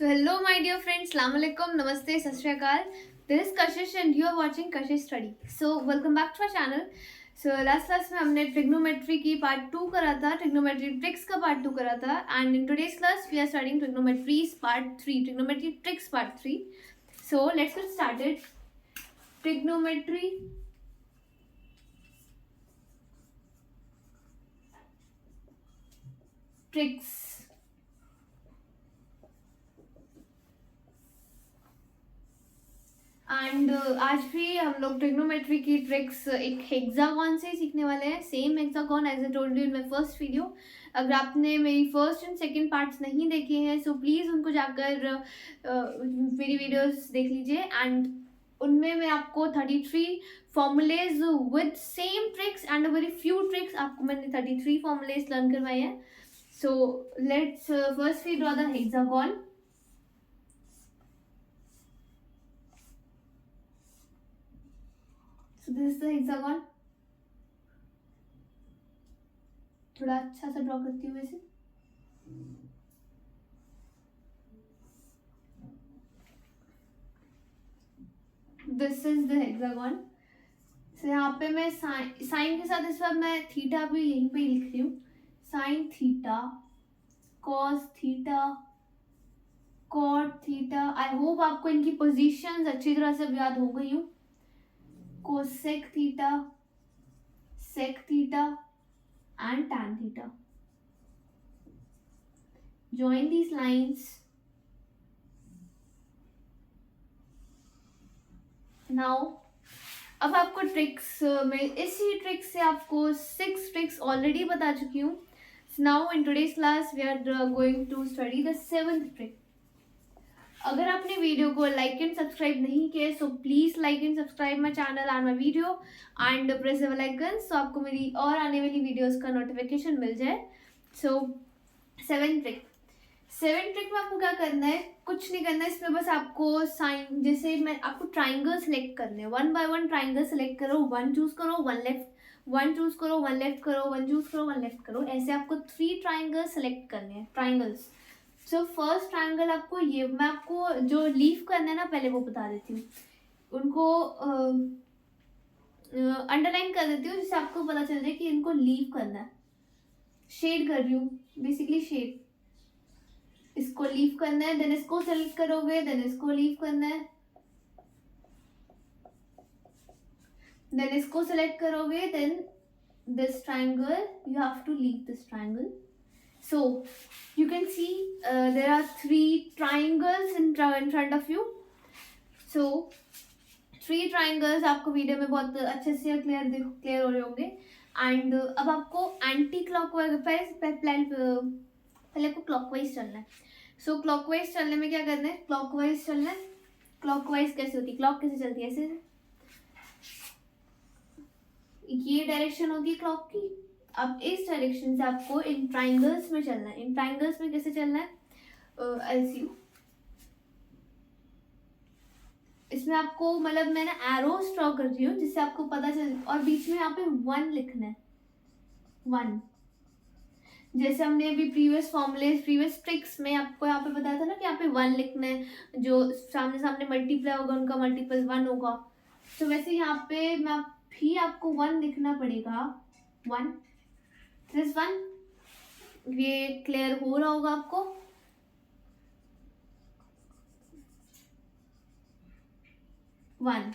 So hello my dear friends, Assalamu alaikum, namaste, sat shri akal. This is Kashish and you are watching Kashish Study. So welcome back to our channel. So last class में हमने trigonometry की part 2 करा था, trigonometry tricks का part 2 करा था and in today's class we are studying trigonometry's part 3, trigonometry tricks part 3. So let's get started. Trigonometry tricks. And आज भी हम लोग ट्रिग्नोमेट्री की ट्रिक्स एक हेक्सागोन से ही सीखने वाले हैं. Same hexagon as I told you in my first video. अगर आपने मेरी फर्स्ट एंड सेकंड पार्ट्स नहीं देखे हैं सो प्लीज़ उनको जाकर मेरी वीडियोस देख लीजिए. एंड उनमें मैं आपको 33 formulas with same tricks and very few tricks आपको मैंने 33 फॉर्मूलेज लर्न करवाए हैं. So let's first we draw the hexagon. So this is the hexagon. थोड़ा अच्छा सा ड्रॉ करती हूँ वैसे. This is the hexagon. So यहाँ पे मैं साइन के साथ इस बार मैं थीटा भी यहीं पे ही लिख रही हूँ. Sine theta, cos theta, cot theta. I hope आपको इनकी पोजीशंस अच्छी तरह से याद हो गई हूँ. cosec theta, sec theta and tan theta. Join these lines. Now अब आपको ट्रिक्स में इसी ट्रिक से आपको 6 ट्रिक्स ऑलरेडी बता चुकी हूँ. Now in today's class we are going to study the 7th trick. अगर आपने वीडियो को लाइक एंड सब्सक्राइब नहीं किया so please like and subscribe my channel and my video and press the bell icon so आपको मेरी और आने वाली वीडियोस का नोटिफिकेशन मिल जाए. सो 7th ट्रिक में आपको क्या करना है, कुछ नहीं करना है. इसमें बस आपको साइन, जैसे मैं आपको ट्राइंगल सेलेक्ट करने हैं. 1 बाय 1 ट्राइंगल सेलेक्ट करो. 1 चूज करो, 1 लेफ्ट, 1 चूज करो, 1 लेफ्ट करो, 1 चूज करो, 1 लेफ्ट करो. ऐसे आपको 3 ट्राइंगल सेलेक्ट करने हैं, ट्राइंगल्स. सो फर्स्ट ट्रायंगल आपको ये, मैं आपको जो लीफ करना है ना पहले वो बता देती हूँ. उनको अंडरलाइन कर देती हूँ जिससे आपको पता चल जाए कि इनको लीव करना है. शेड कर रही हूँ बेसिकली, शेड. इसको लीव करना है, देन इसको सेलेक्ट करोगे, देन इसको लीव करना है, देन इसको सेलेक्ट करोगे, then this triangle you have to leave this triangle. So you can see there are 3 triangles in front of you. So 3 triangles आपको वीडियो में बहुत अच्छे से क्लियर हो रहे होंगे. एंड अब आपको एंटी क्लॉकवाइज पहले आपको क्लॉकवाइज चलना है. सो क्लॉकवाइज चलने में क्या करना है, क्लॉकवाइज चलना है. क्लॉकवाइज कैसे होती है, क्लॉक कैसे चलती है, ऐसे ये डायरेक्शन होगी क्लॉक की. अब इस डायरेक्शन से आपको इन ट्राइंगल्स में चलना है. इन ट्राइंगल्स में कैसे चलना है, एलसीयू. इसमें आपको मतलब मैंने एरोस ड्रॉ कर रही हूँ जिससे आपको पता चल, और बीच में यहाँ पे 1 लिखना है. 1 जैसे हमने अभी प्रीवियस फॉर्मूलेज, प्रीवियस ट्रिक्स में आपको यहाँ पे बताया था ना कि यहाँ पे 1 लिखना है. जो सामने सामने मल्टीप्लाई होगा उनका मल्टीपल 1 होगा. तो वैसे यहाँ पे मैं भी आपको 1 लिखना पड़ेगा. 1 दिस 1. ये क्लियर हो रहा होगा आपको. वन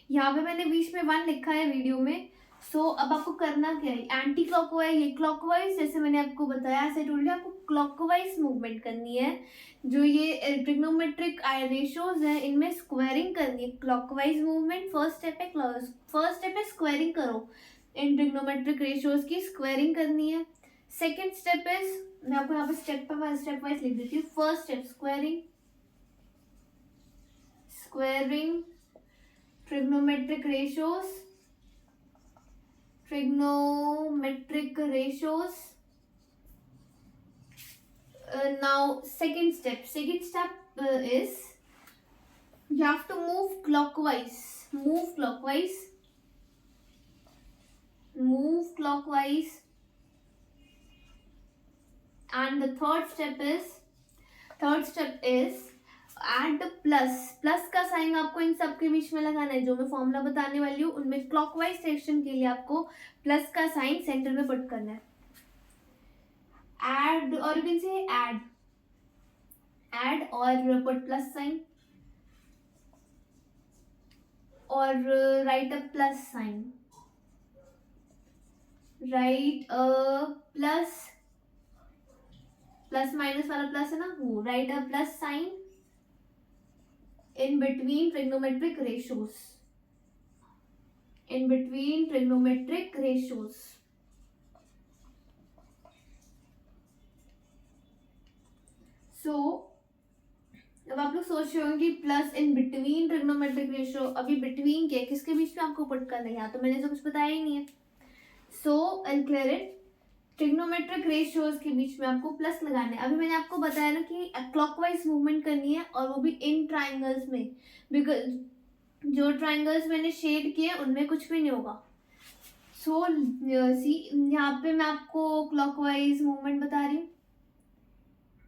यहाँ पे मैंने बीच में 1 लिखा है वीडियो में. सो अब आपको करना क्या है, एंटी क्लॉकवाइज, ये क्लॉकवाइज जैसे मैंने आपको बताया, ऐसे टोल्ड आपको क्लॉकवाइज मूवमेंट करनी है. जो ये ट्रिग्नोमेट्रिक रेशियोज है इनमें स्क्वायरिंग करनी है. क्लॉकवाइज मूवमेंट फर्स्ट स्टेप है स्क्वायरिंग करो. इन ट्रिग्नोमेट्रिक रेशियोज की स्क्वायरिंग करनी है. सेकेंड स्टेप इज, मैं आपको यहाँ पे स्टेप वाइज लिख देती हूँ. First step squaring trigonometric ratios. Now second step is you have to move clockwise. And the third step third step is add plus का साइन आपको इन सब के बीच में लगाना है। जो मैं फॉर्मूला बताने वाली हूँ उनमें क्लॉकवाइज डायरेक्शन के लिए आपको प्लस का साइन सेंटर में पुट करना है। एड और यू कैन से एड और पुट प्लस साइन और right a plus sign, right plus minus वाला प्लस है ना वो, right a plus sign in between trigonometric ratios, in between trigonometric ratios. So अब आप लोग सोच रहे होंगे प्लस इन बिटवीन ट्रिग्नोमेट्रिक रेशियो, अभी बिटवीन के किसके बीच में आपको पुट करना है, यहाँ तो मैंने तो कुछ बताया ही नहीं है। So I clear it, trigonometric ratios के बीच में आपको प्लस लगाना है। अभी मैंने आपको बताया ना कि क्लॉकवाइज मूवमेंट करनी है और वो भी इन ट्राइंगल्स में, बिकॉज जो ट्राइंगल्स मैंने शेड किए उनमें कुछ भी नहीं होगा। सो सी यहाँ पे मैं आपको क्लॉकवाइज मूवमेंट बता रही हूँ,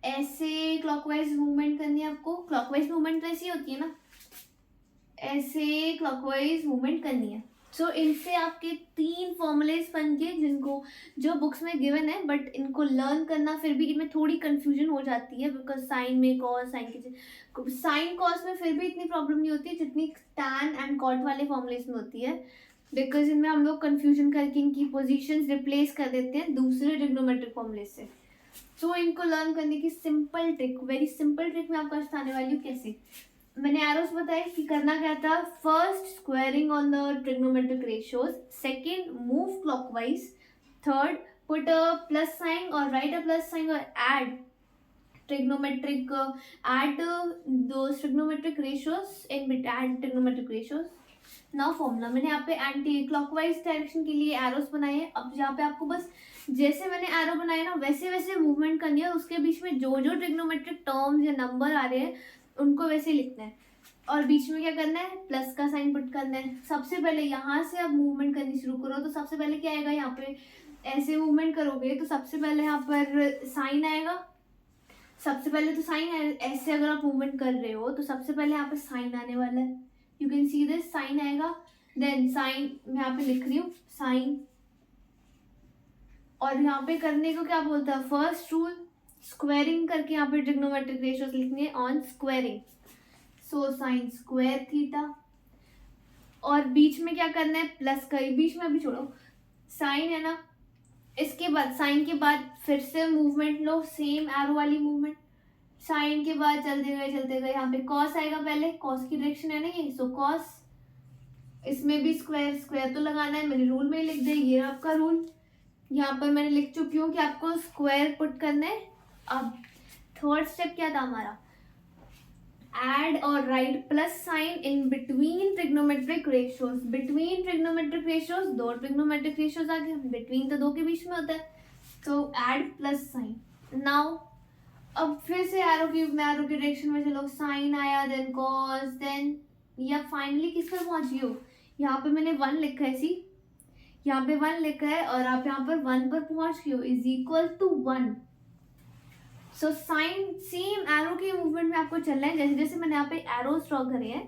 ऐसे क्लॉकवाइज मूवमेंट करनी है आपको। क्लॉकवाइज मूवमेंट तो ऐसी होती है ना, ऐसे क्लॉकवाइज मूवमेंट करनी है। सो इनसे आपके 3 फॉर्मूलेस बन गए जिनको जो बुक्स में गिवन है, बट इनको लर्न करना फिर भी इनमें थोड़ी कंफ्यूजन हो जाती है, बिकॉज साइन में कॉस, साइन कॉस में फिर भी इतनी प्रॉब्लम नहीं होती जितनी टैन एंड कॉट वाले फॉर्मूलेस में होती है, बिकॉज इनमें हम लोग कंफ्यूजन करके इनकी पोजीशंस रिप्लेस कर देते हैं दूसरे ट्रिग्नोमेट्रिक फॉर्मूले से। सो इनको लर्न करने की simple trick, very simple trick मैं आपको आज बताने वाली हूँ। कैसे मैंने एरोस बताया कि करना क्या था, first squaring on the trigonometric ratios, second move clockwise, third put a plus sign और राइट अ प्लस साइन और add trigonometric those trigonometric ratios in add trigonometric ratios. Now formula मैंने यहाँ पे एंटी क्लॉकवाइज डायरेक्शन के लिए arrows बनाए हैं। अब यहाँ पे आपको बस जैसे मैंने एरो बनाया ना वैसे वैसे मूवमेंट करनी है, उसके बीच में जो जो ट्रिग्नोमेट्रिक टर्म्स या नंबर आ रहे हैं उनको वैसे लिखना है और बीच में क्या करना है, प्लस का साइन पुट करना है। सबसे पहले यहाँ से आप मूवमेंट करनी शुरू करो तो सबसे पहले क्या आएगा, यहाँ पे ऐसे मूवमेंट करोगे तो सबसे पहले यहाँ पर साइन आएगा। सबसे पहले तो साइन है, ऐसे अगर आप मूवमेंट कर रहे हो तो सबसे पहले यहाँ पे साइन आने वाला है, you can see this, sine आएगा। देन साइन मैं यहाँ पे लिख रही हूँ साइन, और यहाँ पे करने को क्या बोलता है, फर्स्ट रूल स्क्वायरिंग करके यहाँ पे ट्रिग्नोमेट्रिक रेशियोज लिखने on squaring. So sine square theta, और बीच में क्या करना है, प्लस का, बीच में अभी छोड़ो, साइन है ना, इसके बाद साइन के बाद फिर से मूवमेंट लो, सेम एरो वाली मूवमेंट। साइन के बाद चलते गए यहाँ पे कॉस आएगा, पहले कॉस की डायरेक्शन है ना ये, सो कॉस, इसमें भी स्क्वायर स्क्वायर तो लगाना है, मैंने रूल में लिख दिया, ये आपका रूल यहाँ पर मैंने लिख चुकी हूँ कि आपको स्क्वायर पुट करना है। अब थर्ड स्टेप क्या था हमारा, एड और right plus sine in between trigonometric ratios. Between trigonometric ratios, दो ट्रिग्नोमेट्रिक रेशियोज आ गए, बिटवीन तो दो के बीच में होता है, तो एड प्लस साइन। नाउ अब फिर से एरो की डायरेक्शन में चलो, साइन आया, देन कॉस, देन या फाइनली किस पर पहुंच गई हो, यहाँ पे मैंने 1 लिखा है, सी यहाँ पे 1 लिखा है और आप यहाँ पर 1 पर पहुंच गए हो, is equal to 1। So sine same arrow के मूवमेंट में आपको चलना है, जैसे जैसे मैंने यहाँ पे एरोस ड्रॉ करे हैं,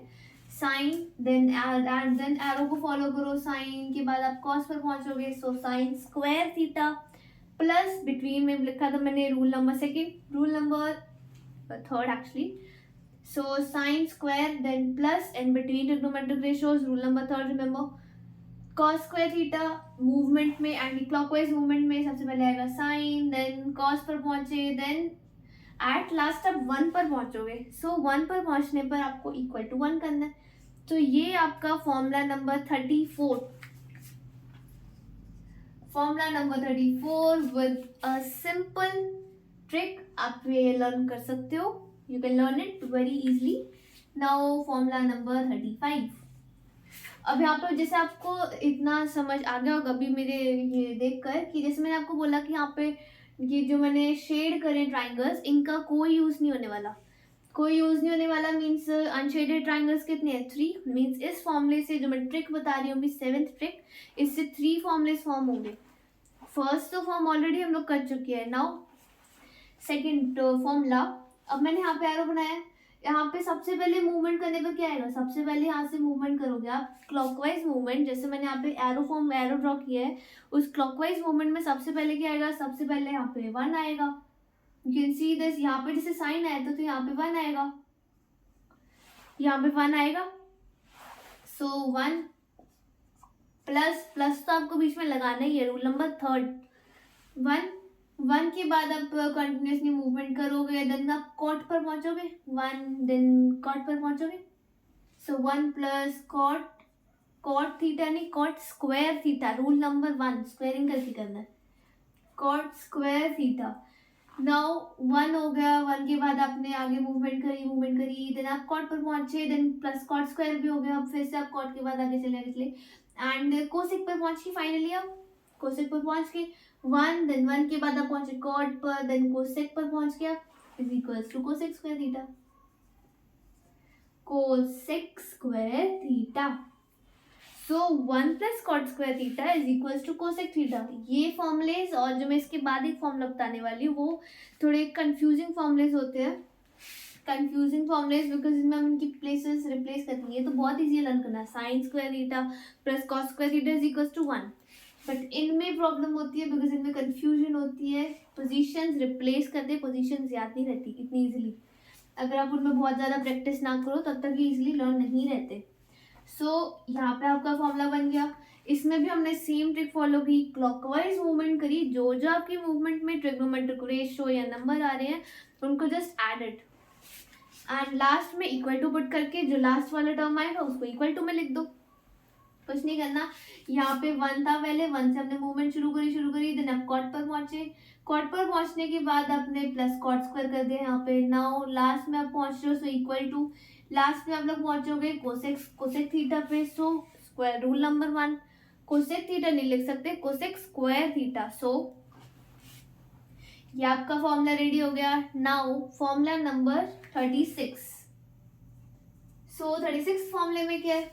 साइन देन एरो को फॉलो करो, साइन के बाद आप कॉस पर पहुंचोगे। So sine square theta plus, between में लिखा था मैंने rule number second, rule number third actually. So sine square then plus and between trigonometric ratios, rule number third remember. Cos square theta movement में, anti clockwise movement में सबसे पहले आएगा sign, then cos पर पहुंचे, देन एट लास्ट आप 1 पर पहुंचोगे। सो 1 पर पहुंचने पर आपको इक्वल टू 1 करना है। तो ये आपका formula number 34, formula number 34 with a simple trick आप ये लर्न कर सकते हो, you can learn it very easily. Now formula number 35। अब यहाँ पर जैसे आपको इतना समझ आ गया होगा अभी मेरे ये देखकर कि जैसे मैंने आपको बोला कि यहाँ पे ये जो मैंने शेड करे ट्राइंगल्स, इनका कोई यूज नहीं होने वाला, कोई यूज नहीं होने वाला मीन्स अनशेडेड ट्राइंगल्स कितने हैं, 3। मीन्स इस फॉर्मूले से जो मैं ट्रिक बता रही हूँ, 7th ट्रिक, इससे 3 फॉर्मूले फॉर्म होंगे। फर्स्ट तो फॉर्म ऑलरेडी हम लोग कर चुके हैं। नाउ सेकेंड फॉर्मूला, अब मैंने यहाँ पे एरो बनाया है, यहाँ पे सबसे पहले मूवमेंट करने पर क्या आएगा, सबसे पहले यहाँ से मूवमेंट करोगे आप क्लॉकवाइज मूवमेंट, जैसे मैंने यहाँ पे एरो ड्रॉ किया है, उस क्लॉकवाइज मूवमेंट में सबसे पहले क्या आएगा, सबसे पहले यहाँ पे 1 आएगा। यू कैन सी दिस, यहाँ पे जैसे साइन आया तो यहाँ पे 1 आएगा, यहाँ पे 1 आएगा। सो 1 प्लस प्लस तो आपको बीच में लगाना ही है, रूल नंबर 3 1 के बाद आप कंटिन्यूसली मूवमेंट करोगे, देन आप कॉट पर पहुंचोगे, 1 देन कॉट पर पहुंचोगे। सो 1 प्लस कॉट थीटा नहीं, cot square theta, rule number 1 squaring करके करना है, कॉट स्क्वायर थीटा। नाउ 1 हो गया, 1 के बाद आपने आगे मूवमेंट करी, देन आप कॉट पर पहुंचे, देन प्लस कॉट स्क्वायर भी हो गया, अब फिर से आप कॉट के बाद आगे चले एंड कोसेक पर पहुंच के फाइनली आप कोसेक पर पहुंच के 1, देन 1 के बाद आप पहुंचे कॉट पर, देन कोसेक पर पहुंच गया, is equals to cosec square theta, cosec square theta. So 1 plus cot square theta is equals to cosec theta. ये फॉर्मूलेज और जो मैं इसके बाद एक फॉर्मूला बताने वाली हूँ वो थोड़े कंफ्यूजिंग फॉर्मूलेज होते हैं, कंफ्यूजिंग फॉर्मूलेज बिकॉज इनमें हम इनकी प्लेसेस रिप्लेस करनी है, तो बहुत ईजी लर्न करना है। Sine square theta plus cos square theta is equals to 1, but इनमें प्रॉब्लम होती है बिकॉज इनमें कंफ्यूजन होती है, पोजीशंस रिप्लेस करते, पोजीशंस याद नहीं रहती इतनी इजीली, अगर आप उनमें बहुत ज़्यादा प्रैक्टिस ना करो तब तक ये इजीली लर्न नहीं रहते। सो यहाँ पे आपका फॉर्मूला बन गया, इसमें भी हमने सेम ट्रिक फॉलो की, क्लॉकवाइज मूवमेंट करी, जो जो आपकी मूवमेंट में ट्रिग्नोमेट्रिक रेशियो या नंबर आ रहे हैं उनको जस्ट एडेड एंड लास्ट में इक्वल टू पुट करके जो लास्ट वाला टर्म आएगा उसको इक्वल टू में लिख दो, कुछ नहीं करना। यहाँ पे 1 था पहले, 1 से हमने मूवमेंट शुरू करी, देन आप कॉट पर पहुंचे, कॉट पर पहुंचने के बाद आपने प्लस कॉट स्क्वायर कर दिया यहाँ पे। नाउ लास्ट में आप पहुंच रहे हो, सो इक्वल टू लास्ट में आप लोग पहुंचोगे कोसेक थीटा पे, so square rule number 1, cosec theta नहीं लिख सकते, कोसेक स्क्वायर थीटा। सो ये आपका फॉर्मूला रेडी हो गया। Now formula number 36। सो 36 फॉर्मूले में क्या है,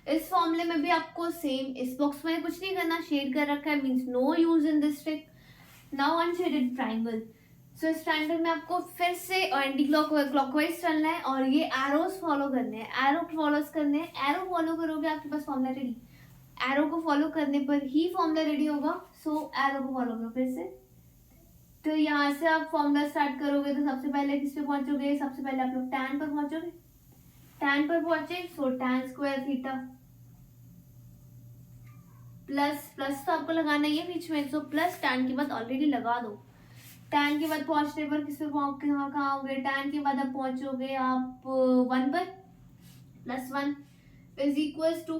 इस फॉर्मूले में भी आपको सेम, इस बॉक्स में कुछ नहीं करना, शेड कर रखा है, means no use in this trick. Now unshaded triangle, so इस ट्राइंगल में आपको फिर से एंटी क्लॉकवाइज चलना है और ये एरोस फॉलो करने हैं, एरो फॉलो करोगे आपके पास फॉर्मूला रेडी, एरो को फॉलो करने पर ही फॉर्मूला रेडी होगा। सो एरो को फॉलो करो फिर से, तो यहाँ से आप फॉर्मूला स्टार्ट करोगे तो सबसे पहले किस पे पहुंचोगे, सबसे पहले आप लोग टैन पर पहुंचोगे, टैन पर पहुंचे, सो टैन स्क्वायर थीटा प्लस तो आपको लगाना ही है बीच में, सो प्लस टैन के बाद ऑलरेडी लगा दो, टैन के बाद पहुंचने पर किस पे कहाँ होगे, टैन के बाद आप पहुंचोगे आप 1 पर, प्लस 1 इज इक्वल टू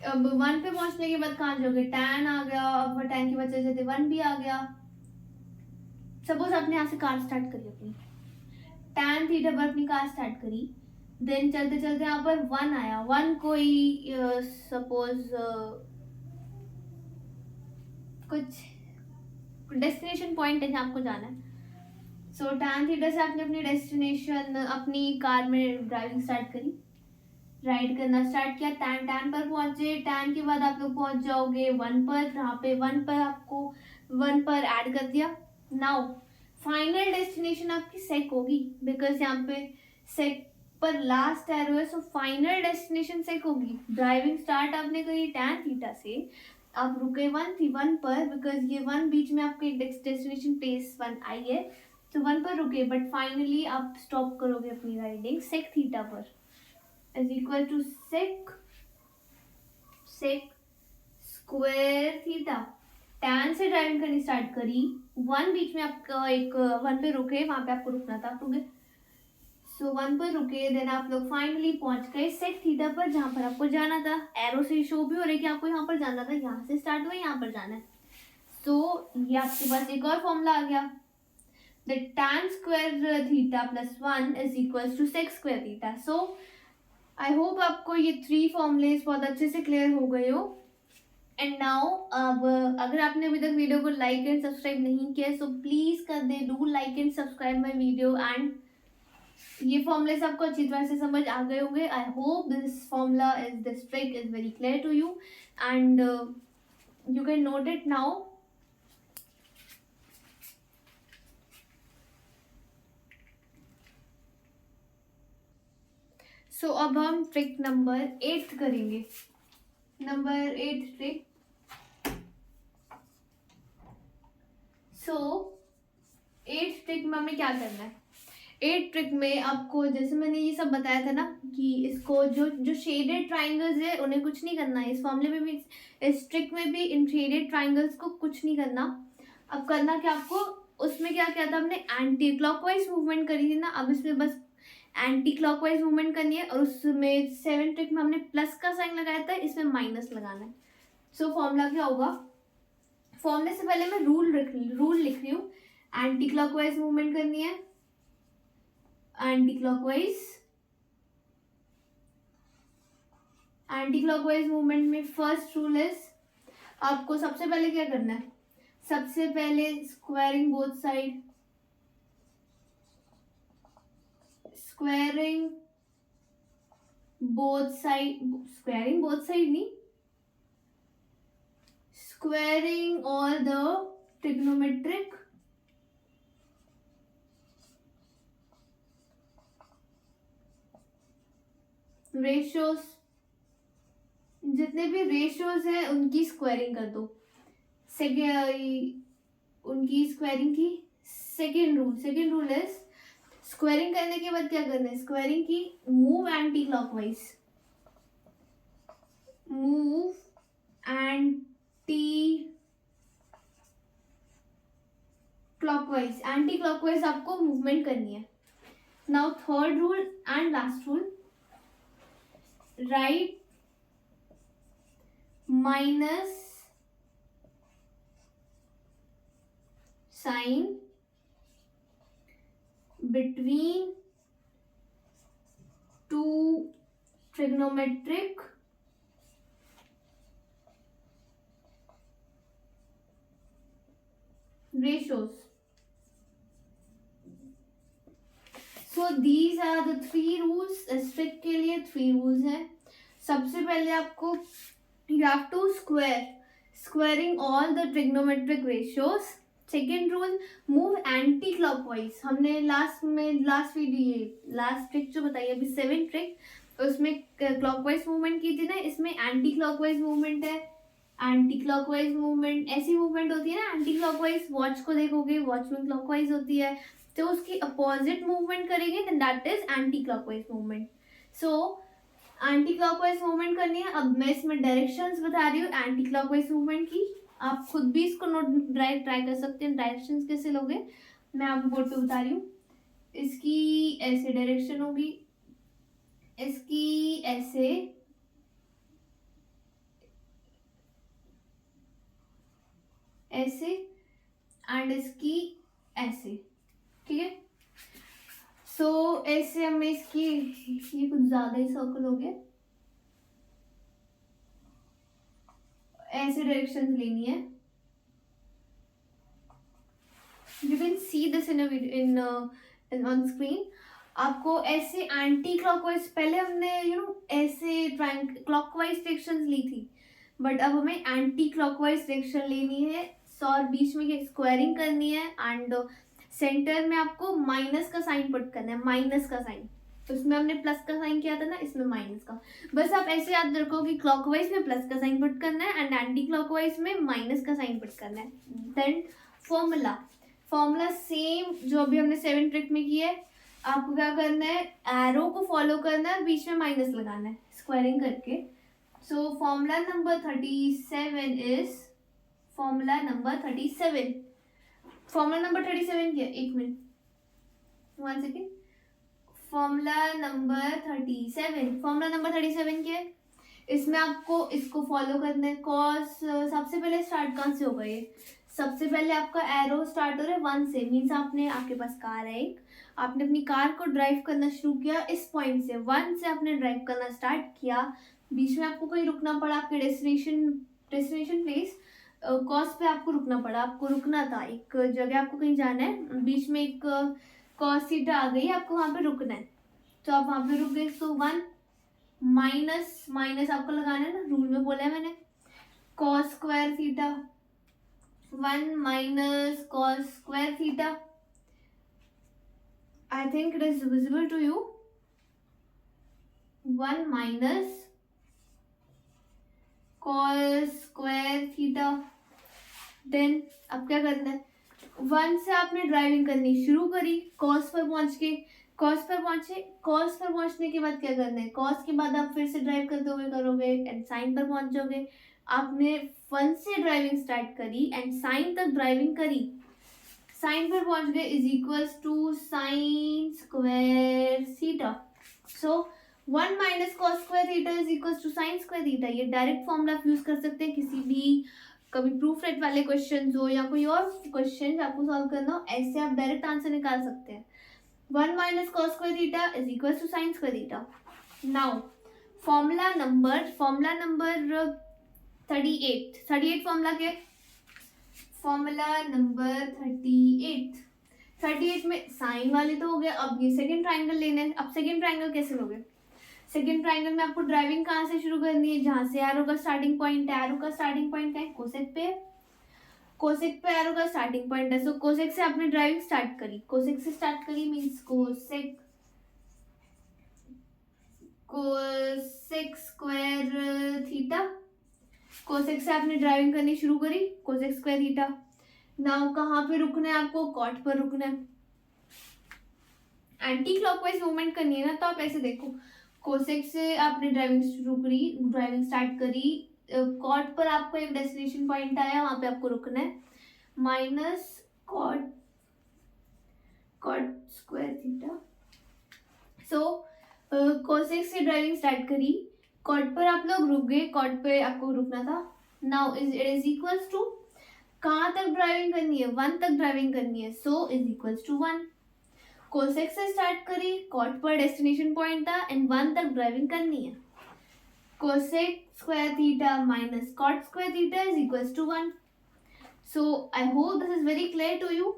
अब 1 पे पहुंचने के बाद कहाँ जाओगे, टैन आ गया, अब टैन के बाद चलते 1 भी आ गया। सपोज आपने यहाँ से कार स्टार्ट करी अपनी, टैन थीटा पर अपनी कार स्टार्ट करी, देन चलते चलते यहाँ पर 1 आया, 1 कोई सपोज कुछ डेस्टिनेशन पॉइंट है जहाँ आपको जाना है। सो टैन थीटा से आपने अपनी डेस्टिनेशन अपनी कार में ड्राइविंग स्टार्ट करी, राइड करना स्टार्ट किया, टैन पर पहुंचे, टैन के बाद आप लोग पहुंच जाओगे 1 पर, यहाँ पे 1 पर आपको 1 पर ऐड कर दिया। नाउ फाइनल डेस्टिनेशन आपकी सेक होगी, बिकॉज यहाँ पे सेक पर लास्ट एरो है, सो फाइनल डेस्टिनेशन सेक होगी। ड्राइविंग स्टार्ट आपने करी टैन थीटा से, आप रुके 1 पर, बिकॉज ये 1 बीच में आपके डेस्टिनेशन प्लेस 1 आई है, तो 1 पर रुके, बट फाइनली आप स्टॉप करोगे अपनी राइडिंग सेक थीटा पर, is equal to sec square theta. Tan से ड्राइविंग करनी स्टार्ट करी, 1 बीच में आपका एक 1 पे रुके, वहां पे आपको रुकना था, आप रुके, सो 1 पर रुके, देन आप लोग फाइनली पहुंच गए सेक थीटा पर जहां पर आपको जाना था। एरो से शो भी हो रहा है कि आपको यहाँ पर जाना था, यहाँ से स्टार्ट हुआ, यहाँ पर जाना है। सो ये आपके पास एक और फॉर्मूला आ गया, the tan square theta plus 1 is equal to sec square theta. So I hope आपको ये 3 फॉर्मूलेज बहुत अच्छे से क्लियर हो गए हो। एंड नाउ अब अगर आपने अभी तक वीडियो को लाइक एंड सब्सक्राइब नहीं किया, सो प्लीज कर दे, do like and subscribe my video. And ये फॉर्मूलेस आपको अच्छी तरह से समझ आ गए होंगे। I hope this formula is this trick is very clear to you and you can note it now. So अब हम ट्रिक नंबर 8 करेंगे. Number 8 trick. सो 8 ट्रिक में हमें क्या करना है. 8 ट्रिक में आपको जैसे मैंने ये सब बताया था ना कि इसको जो जो शेडेड ट्राइंगल्स है उन्हें कुछ नहीं करना है. इस फॉर्मूले में भी, इस ट्रिक में भी इन शेडेड ट्राइंगल्स को कुछ नहीं करना. अब करना क्या आपको, उसमें क्या किया था हमने, एंटी क्लॉकवाइज मूवमेंट करी थी ना. अब इसमें बस एंटी क्लॉकवाइज मूवमेंट करनी है. और उसमें 7 ट्रिक में हमने प्लस का साइन लगाया था, इसमें माइनस लगाना है. सो फॉर्मूला क्या होगा. फॉर्मूले से पहले मैं रूल लिख रही हूँ. एंटी क्लॉकवाइज मूवमेंट करनी है. एंटी क्लॉकवाइज मूवमेंट में फर्स्ट रूल इज, आपको सबसे पहले क्या करना है. सबसे पहले squaring both side. Squaring both side नहीं, squaring all the trigonometric ratios. जितने भी रेशियोज है उनकी स्क्वायरिंग कर दो. उनकी स्क्वायरिंग की. सेकेंड रूल इज, स्क्वायरिंग करने के बाद क्या करना है. स्क्वायरिंग की move anti clockwise. Anti clockwise आपको मूवमेंट करनी है. Now third rule and last rule, right minus sine between two trigonometric ratios. So these are the 3 rules. इस ट्रिक के लिए 3 rules हैं. सबसे पहले आपको you have to squaring all the trigonometric ratios. Second rule, move anti clockwise. हमने last trick जो बताई अभी 7 ट्रिक, उसमें क्लॉकवाइज मूवमेंट की थी ना. इसमें एंटी क्लॉकवाइज मूवमेंट है. एंटी क्लॉकवाइज मूवमेंट ऐसी मूवमेंट होती है ना, एंटी क्लॉकवाइज. वॉच को देखोगे, वॉच में क्लॉकवाइज होती है, तो उसकी अपोजिट मूवमेंट करेंगे, then that is anti clockwise movement. So anti clockwise movement करनी है. अब मैं इसमें डायरेक्शंस बता रही हूँ एंटी क्लॉकवाइज मूवमेंट की. आप खुद भी इसको नोट ट्राई कर सकते हैं. डायरेक्शंस कैसे लोगे मैं आपको बोर्ड पे बता रही हूँ. इसकी ऐसे डायरेक्शन होगी, इसकी ऐसे, ऐसे एंड इसकी ऐसे. ठीक है. सो ऐसे हमें इसकी, ये कुछ ज्यादा ही सर्कल हो गया. ऐसे डायरेक्शन लेनी है. You can see this in on screen. आपको ऐसे एंटी क्लॉकवाइज, पहले हमने ऐसे क्लॉकवाइज डायरेक्शंस ली थी, बट अब हमें एंटी क्लॉकवाइज डायरेक्शन लेनी है. और बीच में स्क्वायरिंग करनी है एंड सेंटर में आपको माइनस का साइन पुट करना है. माइनस का साइन, उसमें हमने प्लस का साइन किया था ना, इसमें माइनस का. बस आप ऐसे याद रखो कि क्लॉकवाइज में प्लस का साइन पुट करना है एंड एंटी क्लॉकवाइज में माइनस का साइन पुट करना है. देन फॉर्मूला सेम जो अभी हमने 7 ट्रिक में किया है. आपको क्या करना है, एरो को फॉलो करना है, बीच में माइनस लगाना है स्क्वायरिंग करके. So formula number 37 is, formula number 37 क्या, 1 मिनट, 1 सेकेंड. फॉर्मूला नंबर 37 क्या है. इसमें आपको इसको फॉलो करना है. कॉस सबसे पहले स्टार्ट कहाँ से होगा, ये सबसे पहले आपका एरो स्टार्ट हो रहा है 1 से. मीन्स आपके पास कार है एक, आपने अपनी कार को ड्राइव करना शुरू किया इस पॉइंट से, 1 से आपने ड्राइव करना स्टार्ट किया. बीच में आपको कहीं रुकना पड़ा, आपके डेस्टिनेशन प्लेस कॉस पे आपको रुकना पड़ा. आपको रुकना था एक जगह, आपको कहीं जाना है, बीच में एक कॉस थीटा आ गई, आपको वहां पे रुकना है. तो आप वहां पे रुक गए. सो 1 माइनस आपको लगाना है ना, रूल में बोला है मैंने. Cos square theta, 1 minus cos square theta. I think it is visible to you. 1 minus cos square theta. Then अब क्या करना है, 1 से आपने ड्राइविंग करनी शुरू करी, कॉस पर पहुंच के, कॉस पर पहुंचने के बाद क्या करना है, कॉस के बाद आप फिर से ड्राइव करते हुए करोगे एंड साइन पर पहुंच जाओगे। आपने 1 से ड्राइविंग स्टार्ट करी एंड साइन तक ड्राइविंग करी, साइन पर पहुंच गए is equals to sine square theta. So 1 minus cos square theta is equals to sine square theta. ये डायरेक्ट फॉर्मूला आप यूज कर सकते हैं किसी भी, कभी प्रूफ रेट वाले क्वेश्चन हो या कोई और क्वेश्चन आपको सॉल्व करना हो, ऐसे आप डायरेक्ट आंसर निकाल सकते हैं। 1 minus cos square theta is equals to sine square theta. Now formula number 38 formula के, फॉर्मूला नंबर 38 में साइन वाले तो हो गए। अब ये सेकंड ट्राइंगल लेना है। अब सेकंड ट्राइंगल कैसे लोगे, सेकंड ट्राइंगल में आपको ड्राइविंग कहाँ से शुरू करनी है, जहां से एरो का स्टार्टिंग पॉइंट है। एरो का स्टार्टिंग पॉइंट क्या है, कोसेक पे, कोसेक पे एरो का स्टार्टिंग पॉइंट है। सो कोसेक से आपने ड्राइविंग स्टार्ट करी, कोसेक से स्टार्ट करी means cosec square theta. Cosec से आपने ड्राइविंग करनी शुरू करी, कोसेक स्क्वायर थीटा। नाउ कहाँ पे रुकना है आपको, कॉट पर रुकना है। एंटी क्लॉकवाइज मूवमेंट करनी है ना, तो आप ऐसे देखो, कोसेक से आपने ड्राइविंग शुरू करी, ड्राइविंग स्टार्ट करी, कॉट पर आपको एक डेस्टिनेशन पॉइंट आया, वहां पे आपको रुकना है, माइनस कॉट स्क्वायर थीटा। सो कोसेक से ड्राइविंग स्टार्ट करी, कॉट पर आप लोग रुक गए, कॉट पे आपको रुकना था। Now it is equals to, कहाँ तक ड्राइविंग करनी है, 1 तक ड्राइविंग करनी है, so is equals to 1। Cosec से स्टार्ट करी, कॉट पर डेस्टिनेशन पॉइंट था एंड 1 तक ड्राइविंग करनी है, cosec square theta minus cot square theta is equals to 1। So I hope this is very clear to you.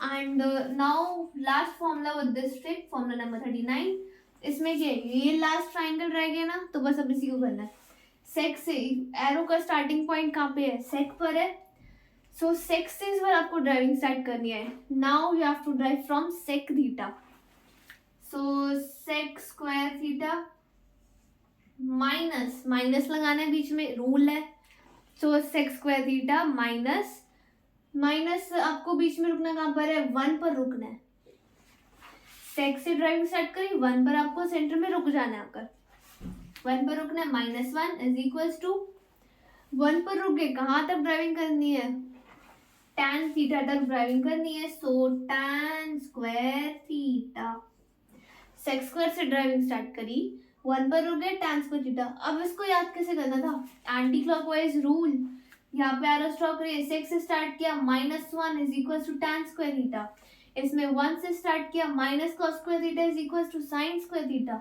And now last formula with this trick, formula number 39। इसमें क्या है, ये last triangle रह गया ना, तो बस अब इसी को करना है। सेक से एरो का स्टार्टिंग पॉइंट कहाँ पे है, सेक पर है। सो सेक से इस बार आपको ड्राइविंग स्टार्ट करनी है। Now you have to drive from sec theta. So sec square theta minus, minus लगाना है बीच में, रूल है। So sec square theta minus, minus आपको बीच में रुकना कहाँ पर है, 1 पर रुकना है। सेक से ड्राइविंग स्टार्ट करी, 1 पर आपको सेंटर में रुक जाना है, आकर 1 पर रुकना है, -1 इज इक्वल्स टू 1 पर रुक गए, कहाँ तक ड्राइविंग करनी है, tan थीटा तक ड्राइविंग करनी है। So tan square theta, sec square से ड्राइविंग स्टार्ट करी, 1 पर रुक गए, tan स्क्वायर थीटा। अब इसको याद कैसे करना था, एंटी क्लॉकवाइज रूल। यहाँ पे एरो ड्रॉ करिए, सेक से स्टार्ट किया, -1 is equal to tan square theta. इसमें 1 से स्टार्ट किया, minus cos square theta is equal to sine square theta.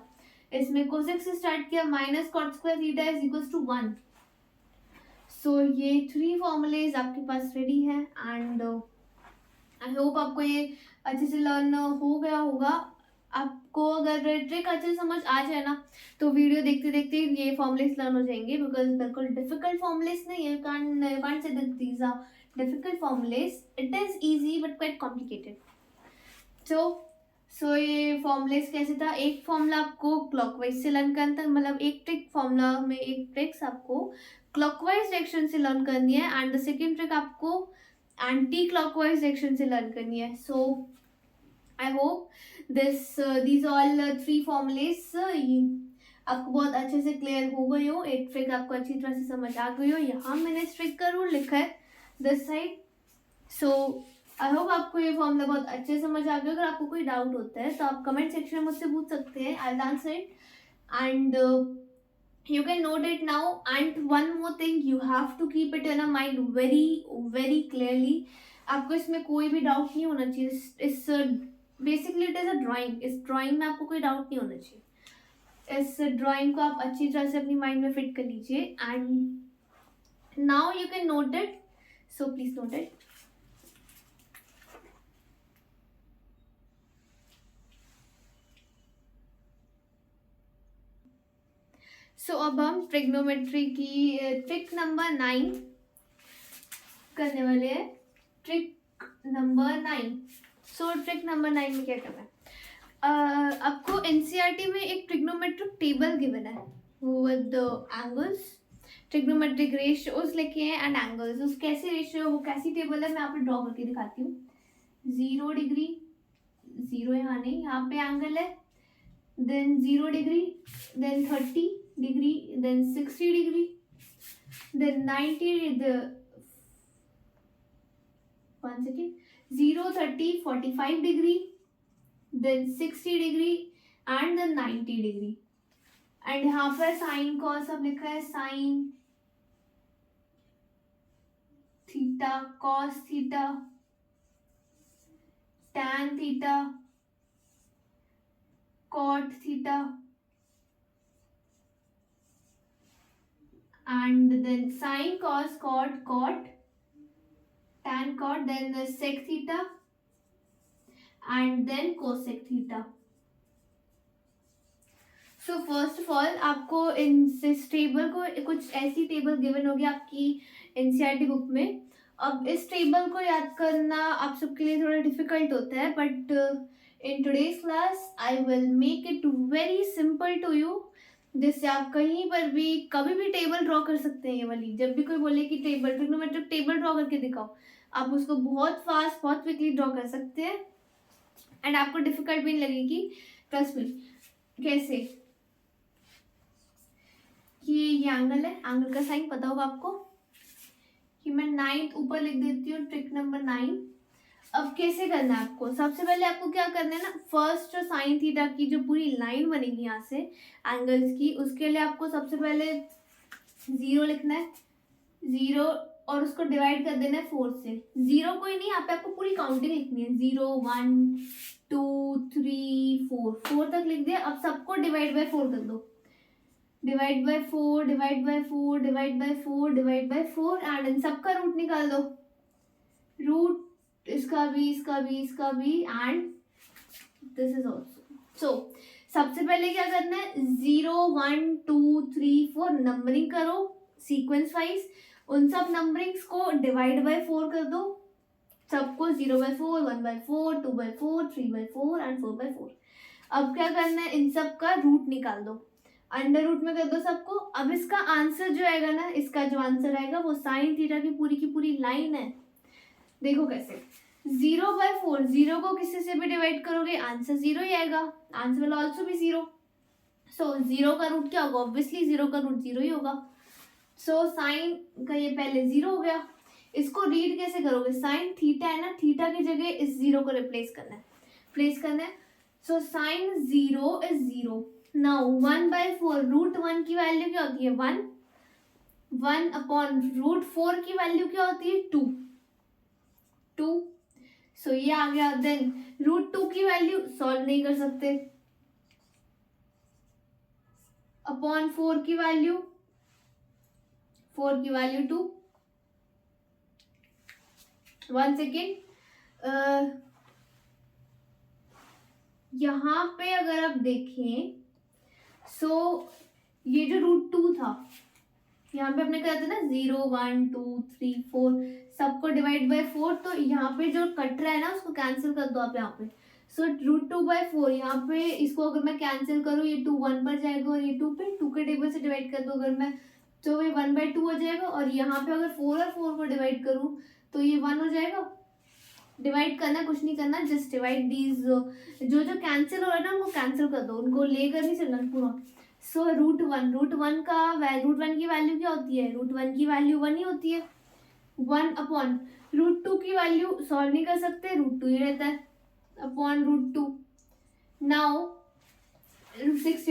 इसमें कोसेक से स्टार्ट किया, minus cot square theta is equal to 1। So ये 3 फॉर्मूलेज आपके पास रेडी है एंड आई होप आपको ये अच्छे से लर्न हो गया होगा। आपको अगर ट्रिक अच्छे से समझ आ जाए ना, तो वीडियो देखते देखते ये फॉर्मूलेज लर्न हो जाएंगे, बिकॉज बिल्कुल डिफिकल्ट फॉर्मूलेज नहीं है, can't say these are difficult formulas, it is easy but quite complicated. So ये फॉर्मूलेज कैसे था, एक फॉर्मूला आपको क्लॉकवाइज से लर्न करना था, मतलब एक ट्रिक फॉर्मूला में एक ट्रिक्स आपको क्लॉकवाइज डायरेक्शन से लर्न करनी है एंड द सेकंड ट्रिक आपको एंटी क्लॉकवाइज डायरेक्शन से लर्न करनी है। So I hope these all 3 formulas आपको बहुत अच्छे से क्लियर हो गई हो, एक ट्रिक आपको अच्छी तरह से समझ आ गई हो। यहाँ मैंने इस ट्रिक का रूल लिखा है this side. So I hope आपको ये फॉर्मूला बहुत अच्छे से समझ आ गया। अगर आपको कोई डाउट होता है तो आप कमेंट सेक्शन में मुझसे पूछ सकते हैं, I will answer it and you can note it now. And one more thing, you have to keep it in a mind very clearly. आपको इसमें कोई भी डाउट नहीं होना चाहिए। इस basically it is a drawing, इस ड्राइंग में आपको कोई डाउट नहीं होना चाहिए। इस ड्राइंग को आप अच्छी तरह से अपनी माइंड में फिट कर लीजिए and now you can note it. So please note it. So अब हम ट्रिग्नोमेट्री की ट्रिक नंबर 9 करने वाले हैं। Trick number 9। सो ट्रिक नंबर 9 में क्या करना है, आपको एनसीईआरटी में एक ट्रिग्नोमेट्रिक टेबल गिवन है विद एंगल्स, ट्रिग्नोमेट्रिक रेशियोज लिखे हैं एंड एंगल्स। उस कैसी रेशियो, वो कैसी टेबल है, मैं यहाँ पे ड्रॉ करके दिखाती हूँ। 0 डिग्री, 0 यहाँ नहीं, यहाँ पे एंगल है, then 0 degree, then 30 degree, then 60 degree, then 90, 1 second, 0, 30, 45 degree, then 60 degree and then 90 degree. And यहाँ पर साइन कॉस सब लिखा है, sine theta, cos theta, tan theta, cot theta, and then sine cos cot cot, tan cot, then sec theta and then cosec theta. So first of all आपको इस table को, कुछ ऐसी टेबल गिवन होगी आपकी एनसीईआरटी बुक में। अब इस टेबल को याद करना आप सबके लिए थोड़ा डिफिकल्ट होता है, but in today's class I will make it very simple to you, जिससे आप कहीं पर भी कभी भी टेबल ड्रॉ कर सकते हैं। ये वाली जब भी कोई बोले कि टेबल, ट्रिग्नोमेट्रिक टेबल ड्रॉ करके दिखाओ, आप उसको बहुत फास्ट, बहुत क्विकली ड्रॉ कर सकते हैं एंड आपको डिफिकल्ट भी नहीं लगेगी, ट्रस्ट मी। कैसे, ये एंगल है, एंगल का साइन पता होगा आपको कि मैं 9 ऊपर लिख देती हूँ, ट्रिक नंबर 9। अब कैसे करना है आपको, सबसे पहले आपको क्या करना है ना, फर्स्ट साइन थीटा की जो पूरी लाइन बनेगी यहाँ से एंगल्स की, उसके लिए आपको सबसे पहले 0 लिखना है, 0, और उसको डिवाइड कर देना है 4 से। 0 कोई नहीं, यहाँ पे आपको पूरी काउंटिंग लिखनी है, 0, 1, 2, 3, 4, 4 तक लिख दिया। अब सबको डिवाइड बाय 4 कर दो, divide by 4, divide by 4, divide by 4, divide by 4, and in सबका रूट निकाल दो, रूट इसका भी, इसका भी, इसका भी, एंड दिस इज ऑल्सो। सो सबसे पहले क्या करना है, 0, 1, 2, 3, 4 नंबरिंग करो सीक्वेंस वाइज, उन सब नंबरिंग्स को डिवाइड बाय 4 कर दो, सबको 0/4, 1/4, 2/4, 3/4 एंड 4/4। अब क्या करना है, इन सब का रूट निकाल दो, अंडर रूट में कर दो सबको। अब इसका आंसर जो आएगा ना, इसका जो आंसर आएगा वो साइन थीटा की पूरी लाइन है। देखो कैसे, 0/4, 0 को किसी से भी डिवाइड करोगे आंसर 0 ही आएगा, आंसर विल ऑल्सो भी 0। सो 0 का रूट क्या होगा, ऑब्वियसली 0 का रूट 0 ही होगा। सो साइन का ये पहले 0 हो गया। इसको रीड कैसे करोगे, साइन थीटा है ना, थीटा की जगह इस 0 को रिप्लेस करना है, so sine 0 is 0। Now 1/4, root 1 की वैल्यू क्या होती है, 1, 1 अपॉन रूट 4 की वैल्यू क्या होती है, 2, 2। सो ये आ गया। देन रूट 2 की वैल्यू सॉल्व नहीं कर सकते, अपॉन 4 की वैल्यू 2। 1 सेकेंड, यहाँ पे अगर आप देखें, सो ये जो रूट 2 था, यहाँ पे अपने कहते ना 0, 1, 2, 3, 4 सबको डिवाइड बाय 4, तो यहाँ पे जो कट रहा है ना उसको कैंसिल कर दो आप यहाँ पे। सो रूट 2/4 यहाँ पे, इसको अगर मैं कैंसिल करूँ, ये 2 1 पर जाएगा और ये 2 पे 2 के टेबल से डिवाइड कर दो अगर मैं, तो ये 1/2 हो जाएगा। और यहाँ पे अगर 4 और 4 को डिवाइड करूँ तो ये 1 हो जाएगा। डिवाइड करना कुछ नहीं करना, जस्ट डिवाइड दीज, जो कैंसिल हो रहा है ना उनको कैंसिल कर दो, उनको लेकर नहीं चलना पूरा। सो रूट 1 की वैल्यू क्या होती है, रूट 1 की वैल्यू 1 ही होती है। 1 अपॉन रूट 2 की वैल्यू सॉल्व नहीं कर सकते, रूट 2 ही रहता है, अपॉन रूट 2। नाउ 60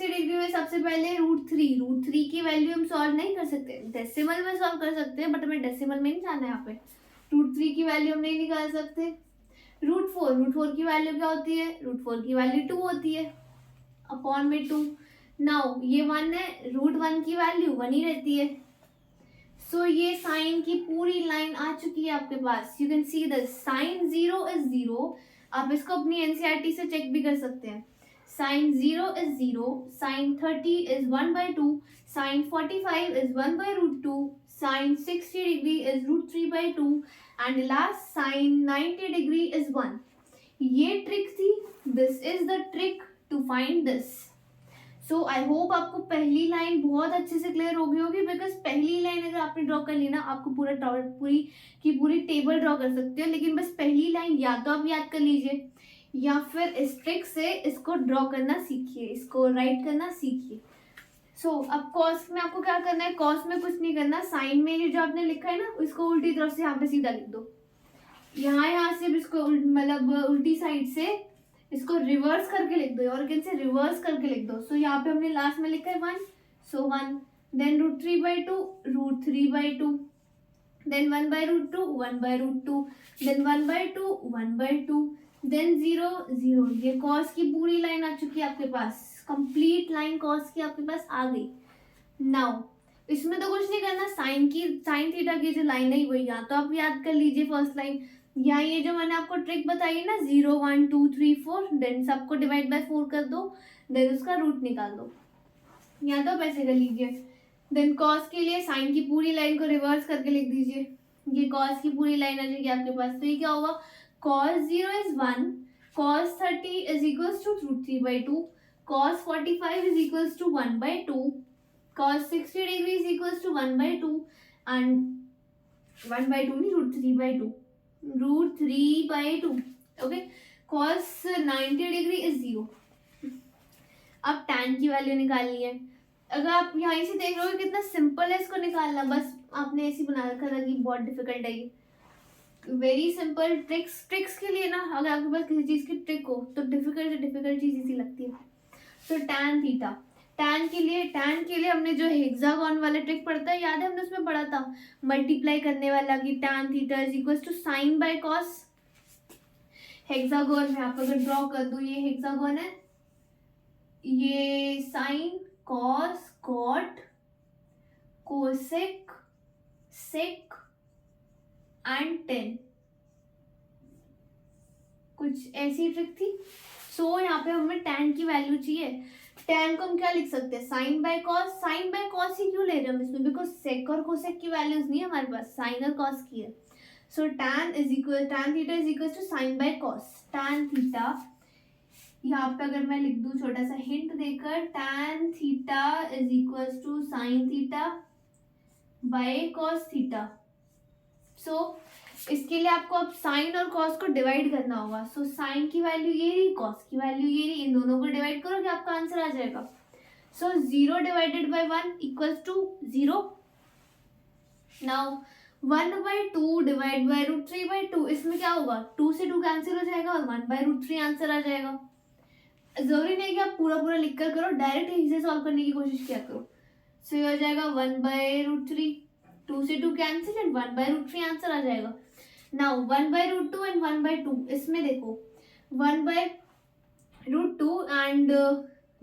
डिग्री में सबसे पहले रूट 3 की वैल्यू हम सॉल्व नहीं कर सकते, डेसिमल में सॉल्व कर सकते हैं, बट हमें डेसिमल में नहीं जाना है यहाँ पे। रूट 3 की वैल्यू हम नहीं निकाल सकते। रूट 4 की वैल्यू क्या होती है, रूट 4 की वैल्यू 2 होती है, अपॉन में 2। नाउ ये 1 है, रूट 1 की वैल्यू 1 ही रहती है। सो ये साइन की पूरी लाइन आ चुकी है आपके पास। You can see the sine 0 is 0। आप इसको अपनी एनसीईआरटी से चेक भी कर सकते हैं। Sine 0 is 0, sine 30 is 1/2, sine 45 is 1/√2, sine 60 degree is √3/2 and last sine 90 degree is 1। ये ट्रिक थी, this is the trick to find this. So I hope आपको पहली लाइन बहुत अच्छे से क्लियर हो गई होगी, बिकॉज पहली लाइन अगर आपने ड्रॉ कर ली ना, आपको पूरी टेबल ड्रॉ कर सकते हो, लेकिन बस पहली लाइन या तो आप याद कर लीजिए या फिर इस ट्रिक से इसको ड्रॉ करना सीखिए, इसको राइट करना सीखिए। सो अब कॉस में आपको क्या करना है, कॉस में कुछ नहीं करना, साइन में ये जो आपने लिखा है ना उसको उल्टी तरफ से यहाँ पे सीधा लिख दो, यहाँ से इसको मतलब उल्टी साइड से इसको रिवर्स करके लिख दो, और कैसे रिवर्स करके लिख दो। सो यहाँ पे हमने लास्ट में लिखा है 1, सो 1, देन √3/2, √3/2, देन 1/√2, 1/√2, देन 1/2, 1/2, देन 0, 0। ये कॉस की पूरी लाइन आ चुकी है आपके पास, कंप्लीट लाइन कॉस की आपके पास आ गई। नाउ इसमें तो कुछ नहीं करना, साइन थीटा की जो लाइन है वही या तो आप याद कर लीजिए फर्स्ट लाइन, या ये जो मैंने आपको ट्रिक बताई है ना 0, 1, 2, 3, 4, देन सबको डिवाइड बाय 4 कर दो, देन उसका रूट निकाल दो, या तो आप ऐसे कर लीजिए। देन कॉस के लिए साइन की पूरी लाइन को रिवर्स करके लिख दीजिए, ये कॉस की पूरी लाइन आ जाएगी आपके पास। तो ये क्या होगा, cos 0 is 1, cos 30 is equals to √3/2, cos 45 is equals to 1/2, cos 60 degree is equals to 1/2, and 1/2 नहीं √3/2, √3/2, okay। cos 90 degree is 0। अब tan की वैल्यू निकालनी है। अगर आप यहाँ से देख रहे हो कितना सिंपल है इसको निकालना, बस आपने ऐसे बना रखा था कि बहुत डिफिकल्ट है ये, वेरी सिंपल। ट्रिक्स के लिए ना अगर आपके पास किसी चीज की ट्रिक हो तो डिफिकल्ट से डिफिकल्ट चीज इसी लगती है। तो tan थीटा, tan के लिए हमने जो हेक्सागोन वाला ट्रिक पढ़ता है, याद है हमने उसमें पढ़ा था मल्टीप्लाई करने वाला, कि tan theta is equal to sine by cos. Hexagon में आप अगर ड्रॉ कर दो, ये हेक्सागोन है, ये sine, cos, cot, cosec, sec and tan, कुछ ऐसी ट्रिक थी। सो यहाँ पे हमें tan की वैल्यू चाहिए। tan को हम क्या लिख सकते हैं, साइन बाय कॉस ही क्यों ले रहे हैं हम इसमें, बिकॉज सेक और कोसेक की वैल्यूज नहीं है हमारे पास, साइन और कॉस की है। So tan theta is equal to sine by cos. tan theta यहाँ पे अगर मैं लिख दूं छोटा सा हिंट देकर, tan theta is equal to sine theta by cos theta. So इसके लिए आपको अब साइन और कॉस को डिवाइड करना होगा। सो साइन की वैल्यू ये रही, कॉस की वैल्यू ये रही, इन दोनों को डिवाइड करोगे आपका आंसर आ जाएगा। So 0 divided by 1 equals to 0। Now 1/2 divide by √3/2, इसमें क्या होगा, 2 से 2 कैंसिल हो जाएगा और 1/√3 आंसर आ जाएगा। जरूरी नहीं कि आप पूरा पूरा लिख कर करो, डायरेक्ट यहीं से सॉल्व करने की कोशिश किया करो। सो ये हो जाएगा 1/√3, 2 से 2 कैंसिल एंड 1/√3 आंसर आ जाएगा। नाउ 1/√2 एंड 1/2, इसमें देखो 1/√2 एंड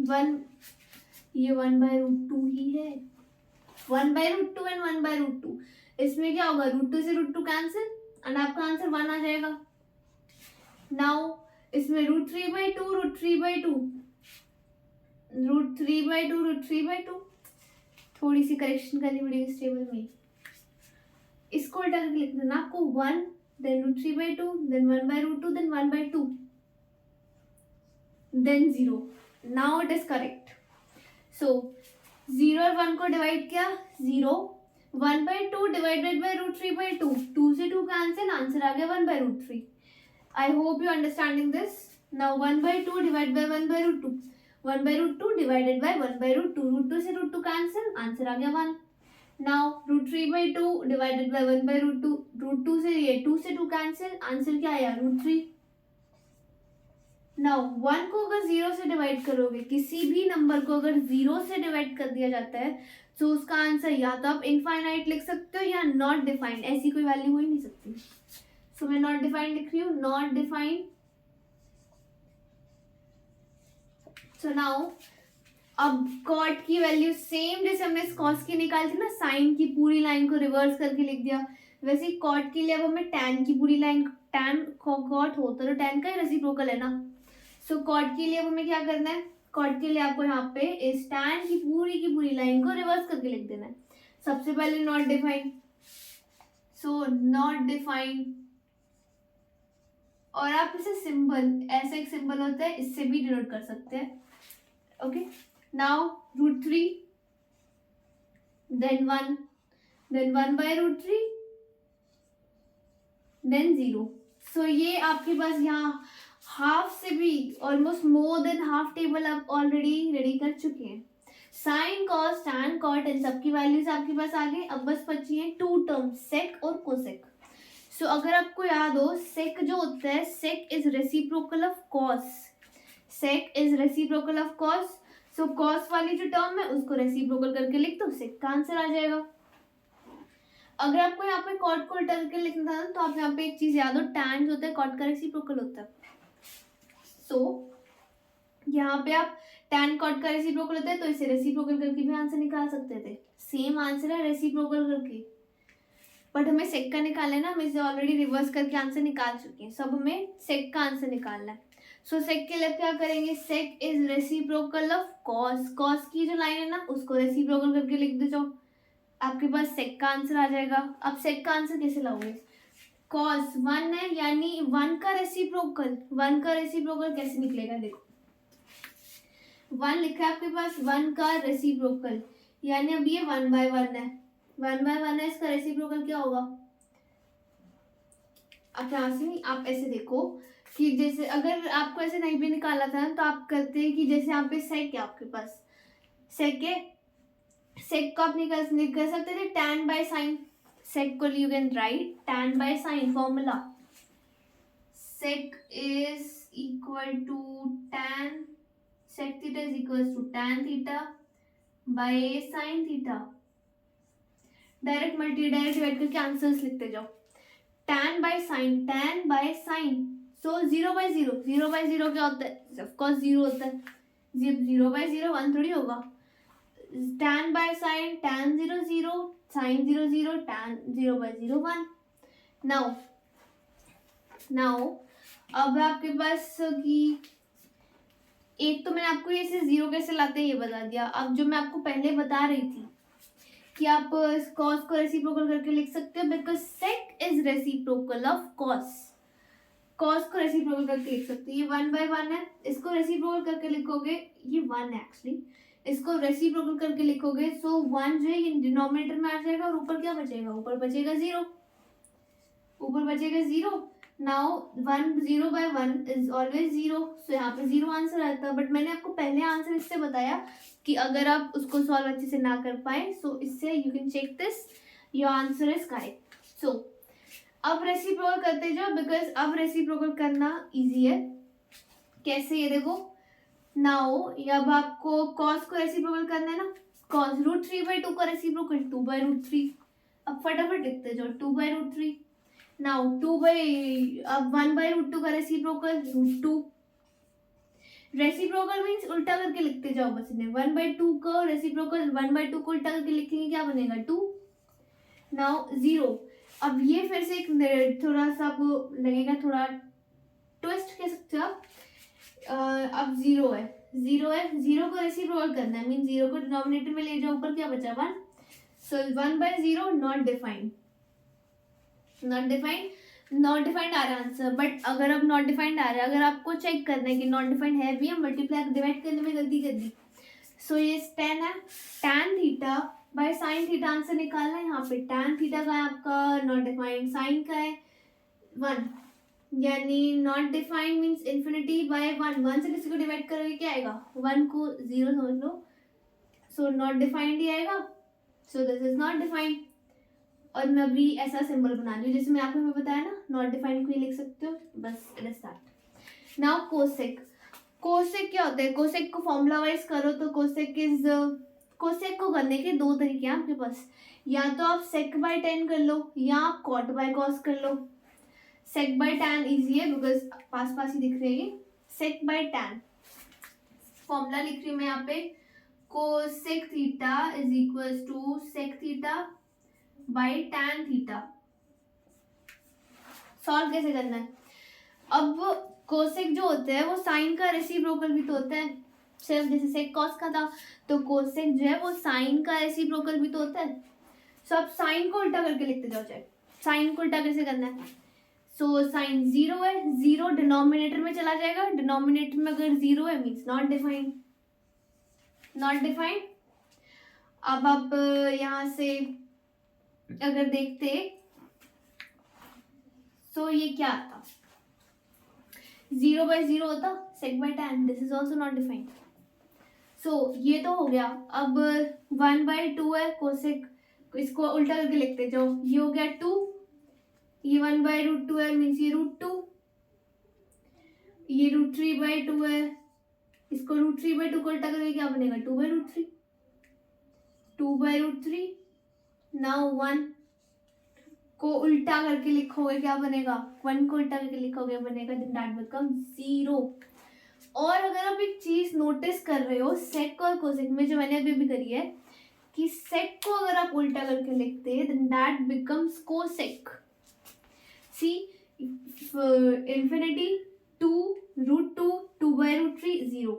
1, ये 1/√2 ही है, 1/√2 एंड 1/√2, इसमें क्या होगा, √2 से √2 कैंसिल एंड आपका आंसर 1 आ जाएगा। नाउ इसमें √3/2, √3/2, √3/2, √3/2, थोड़ी सी करेक्शन करनी पड़ेगी इस टेबल में, इसको उल्टा करके लिख देना आपको 1, then √3/2, then 1/√2, then 1/2, then 0। Now it is correct। So 0 और 1 को डिवाइड किया 0, 1/2 डिवाइडेड बाय √3/2, 2 से 2 कैंसिल, आंसर आ गया 1/√3। I hope you understanding this। Now 1/2 divide bye 1/√2, 1/√2 divided by 1/√2, √2 से √2 कैंसिल, आंसर आ गया 1। नाउ √3/2 डिवाइडेड बाय 1/√2, √2 से ये 2 से 2 कैंसिल, आंसर क्या आया, √3। नाउ 1 को अगर 0 से डिवाइड करोगे, किसी भी नंबर को अगर 0 से डिवाइड कर दिया जाता है तो उसका आंसर या तो आप इनफाइनाइट लिख सकते हो या नॉट डिफाइंड, ऐसी कोई वैल्यू हो ही नहीं सकती। सो मैं नॉट डिफाइंड लिख रही हूँ, नॉट डिफाइंड। सो नाउ अब कॉट की वैल्यू सेम जैसे हमने कॉस की निकाली थी ना, साइन की पूरी लाइन को रिवर्स करके लिख दिया, वैसे ही कॉट के लिए अब हमें टैन की पूरी लाइन, टैन कॉट होता तो टैन का ही रेसिप्रोकल है ना। सो कॉट के लिए अब हमें क्या करना है, कॉट के लिए आपको यहाँ पे इस टैन की पूरी लाइन को रिवर्स करके लिख देना है। सबसे पहले not defined, so not defined, और आप इसे सिंबल, ऐसा एक सिंबल होता है, इससे भी डिनोट कर सकते हैं. Okay, now √3, then 1, then 1/√3, then 0. सो ये आपके पास यहाँ हाफ से भी almost more than half table आप ऑलरेडी रेडी कर चुके हैं. Sine cos tan caught in सबकी वैल्यूज आपके पास आ गई. अब बस बची हैं टू टर्म, सेक और कोसेक. सो अगर आपको याद हो, सेक जो होता है, sec is reciprocal of cos. Sec is reciprocal of cos. So cos वाली जो टर्म है उसको रेसिप्रोकल करके लिख दो, सेक का आंसर आ जाएगा. अगर आपको यहाँ पे कॉट को उल्टा करके लिखना था तो आप यहाँ पे एक चीज याद हो, टैन जो होता है कॉट का रेसिप्रोकल होता है. सो यहाँ पे आप टैन कॉट का रेसिप्रोकल होता है तो इसे रेसिप्रोकल करके भी आंसर निकाल सकते थे. सेम आंसर है रेसिप्रोकल करके, बट हमें सेक का निकालना है ना. हम इसे ऑलरेडी रिवर्स करके आंसर निकाल चुके हैं. सब हमें सेक का आंसर निकालना है. सो सेक के लिए क्या करेंगे, sec is reciprocal of cos. Cos की जो लाइन है ना उसको रेसिप्रोकल करके लिख दो जाओ, आपके पास सेक का आंसर आ जाएगा. अब सेक का आंसर कैसे लाओगे, कॉस 1 है यानी 1 का रेसिप्रोकल. 1 का रेसिप्रोकल कैसे निकलेगा, देखो 1 लिखा है आपके पास, 1 का रेसिप्रोकल यानी अब ये 1/1 है. 1/1 है, इसका रेसिप्रोकल क्या होगा. अब यहाँ से नहीं, आप ऐसे देखो कि जैसे अगर आपको ऐसे नहीं भी निकाला था तो आप करते हैं कि जैसे यहाँ पे सेक है आपके पास, सेक है, सेक को आप निकाल सकते थे tan बाय साइन. सेक को you can write tan by sine formula. Sec is equal to tan, sec theta is equal to tan theta by sine theta. Direct divide करके आंसर्स लिखते जाओ. tan by sine, tan by sine. So 0/0, 0/0 क्या होता है, of course 0 होता है. 0/0 1 थोड़ी होगा. tan by sine, tan 0 0, sine 0 0, tan 0/0 1. Now अब आपके पास कि एक तो मैंने आपको ये से 0 कैसे लाते हैं ये बता दिया. अब जो मैं आपको पहले बता रही थी कि आप कॉस को रेसिप्रोकल करके लिख सकते हो, because sec is reciprocal of cos. Cos को रेसिप्रोकल करके लिख सकते हो. ये 1/1 है, इसको रेसिप्रोकल करके लिखोगे, ये 1 है एक्चुअली, इसको रेसिप्रोकल करके लिखोगे. सो 1 जो है ये डिनोमिनेटर में आ जाएगा और ऊपर क्या बचेगा, ऊपर बचेगा 0. ऊपर बचेगा 0. Now 0/1 is always 0. सो यहाँ पे 0 आंसर आता है. बट मैंने आपको पहले आंसर इससे बताया कि अगर आप उसको सॉल्व अच्छे से ना कर पाए, सो इससे you can check this, your answer is correct. So अब रेसिप्रोकल करते जाओ, बिकॉज अब रेसिप्रोकल करना इजी है. कैसे, ये देखो. नाउ अब आपको कॉस को रेसिप्रोकल करना है ना, कॉस √3/2 का रेसिप्रोकल 2/√3. अब फटाफट लिखते जाओ 2/√3. नाउ अब 1/√2 का रेसिप्रोकल √2. रेसिप्रोकल मीन्स उल्टा करके लिखते जाओ बस इन्हें. 1/2 का रेसिप्रोकल 1/2 को उल्टा करके लिखेंगे, क्या बनेगा 2. नाउ 0. अब ये फिर से एक थोड़ा सा आपको लगेगा, थोड़ा ट्विस्ट कह सकते हो आप. अब 0 है, 0 को रेसिप्रोकल करना है, मीन 0 को डिनोमिनेटर में ले जाओ, ऊपर क्या बचा 1. सो 1/0 नॉट डिफाइंड आ रहा आंसर. बट अगर अब नॉट डिफाइंड आ रहा है, अगर आपको चेक करना है कि नॉट डिफाइंड है भी, हम मल्टीप्लाई डिवाइड करने में गलती कर दी. सो ये 10 है, tan theta by sine theta answer निकालना है. यहाँ पे tan थीटा का है आपका नॉट डिफाइंड, साइन का है 1, यानी not defined means infinity by 1 से किसी को डिवाइड करोगे क्या आएगा, 1 को 0 समझ लो. सो नॉट डिफाइंड ही आएगा. So this is not defined. और मैं अभी ऐसा सिंबल बना रही हूँ जैसे मैं आपको बताया ना, नॉट डिफाइंड को ही लिख सकते हो, बस it is that. Now cosec. Cosec क्या होता है, कोसेक को फॉर्मूला वाइज करो तो कोसेक को करने के दो तरीके हैं आपके पास. या तो आप सेक बाय tan कर लो या आप कॉट बाय कॉस कर लो. सेक बाय tan इजी है बिकॉज पास पास ही दिख रही है. सेक बाय tan फॉर्मूला लिख रही हूँ मैं यहाँ पे, cosec theta is equal to sec theta by tan theta. Solve कैसे करना है, अब कोसेक जो होता है वो साइन का रेसिप्रोकल भी तो होता है. सिर्फ जैसे सेक कॉस का था, तो कोसेक जो है वो साइन का रेसिप्रोकल भी तो होता है. सो अब साइन को उल्टा करके लिखते जाओ. चाहे साइन को उल्टा कैसे करना है, सो साइन जीरो है, जीरो डिनोमिनेटर में चला जाएगा, डिनोमिनेटर में अगर जीरो है means not defined, not defined. अब आप यहाँ से अगर देखते तो ये क्या आता, 0/0 होता, sec by tan, this is also not defined. So ये तो हो गया। अब 1/2 है कोसेक, इसको उल्टा करके लिखते जाओ, ये हो गया 2, ये 1/√2 है मीन्स ये √2, ये √3/2 है, इसको √3/2 को उल्टा करके क्या बनेगा 2/√3, 2/√3। नाउ 1 को उल्टा करके लिखोगे क्या बनेगा, 1 को उल्टा करके लिखोगे बनेगा दैट बिकम 0। और अगर आप एक चीज नोटिस कर रहे हो सेक और कोसेक में, जो मैंने अभी भी करी है, कि सेक को अगर आप उल्टा करके लिखते हैं then that becomes cosec. See infinity 2 √2 2/√3 0,